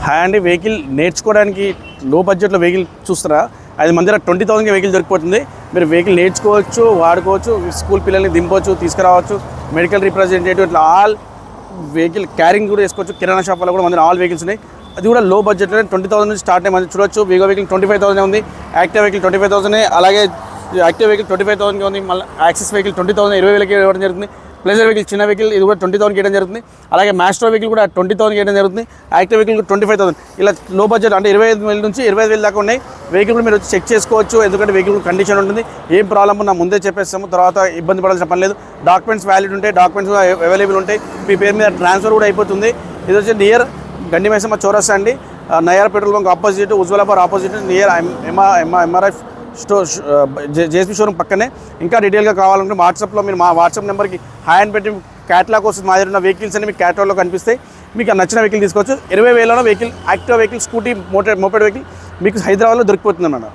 Hi అండి. Vehicle నేర్చుకోవడానికి లో బడ్జెట్లో వెహికల్ చూస్తారా? అది మన దగ్గర 20,000కి వెహికల్ దొరికిపోతుంది. మీరు వెహికల్ నేర్చుకోవచ్చు, వాడుకోవచ్చు, స్కూల్ పిల్లల్ని దింపవచ్చు, తీసుకురావచ్చు, మెడికల్ రిప్రజెంటేటివ్ ఇట్లా ఆల్ వెహికల్ క్యారింగ్ కూడా చేసుకోవచ్చు. కిరాణా షాప్ వల్ల కూడా మన దగ్గర ఆల్ వెహికల్స్ ఉన్నాయి. అది కూడా లో బడ్జెట్లో 20,000 నుంచి స్టార్ట్ అయ్యి మనం చూడొచ్చు. వీగో వెహికల్ 25,000 ఉంది, యాక్టివ్ వెహికల్ 25,000, అలాగే యాక్టివ్ వెహికల్ 25,000 ఉంది. మళ్ళీ యాక్సెస్ వెహికల్ 20,000 20,000 ఇవ్వడం జరుగుతుంది. ప్లెజర్ వెహికల్ చిన్న వెహికల్ ఇది కూడా 20,000 ఇవ్వడం జరుగుతుంది. అలాగే మ్యాస్ట్రో వెహికల్ కూడా 20,000 ఇవ్వడం జరుగుతుంది. యాక్టివ్ వెహికల్ కూడా 25,000. ఇలా లో బడ్జెట్ అంటే 25,000 నుంచి 25,000 దాకా ఉన్నాయి. వెహికల్ కూడా మీరు వచ్చి చెక్ చేసుకోవచ్చు. ఎందుకంటే వెహికల్ కండిషన్ ఉంటుంది. ఏం ప్రాబ్లమ్ ఉన్నా ముందే చెప్పేస్తాము, తర్వాత ఇబ్బంది పడాల్సిన పని లేదు. డాక్యుమెంట్స్ వ్యాలిడ్ ఉంటాయి, డాక్యుమెంట్స్ అవైలబుల్ ఉంటాయి. మీ పేరు మీద ట్రాన్స్ఫర్ కూడా అయిపోతుంది. ఇది వచ్చి నియర్ గండిమైసమ్మ చౌరస్తా అండి, Nayara petrol bunk opposite, Ujwalabad opposite, near MRF store JSP showroom పక్కనే. ఇంకా డీటెయిల్గా కావాలంటే వాట్సాప్లో మీరు మా వాట్సాప్ నెంబర్కి హాయ్ అని పెట్టి క్యాటలాగ్ వస్తుంది. మా దగ్గర ఉన్న వెహికల్స్ అన్ని మీకు క్యాటలాగ్లో కనిపిస్తాయి. మీకు నచ్చిన వెహికల్ తీసుకోవచ్చు. 20,000లో vehicle, active vehicle, scooty, moped vehicle మీకు హైదరాబాద్లో దొరికిపోతుంది అన్నమాట.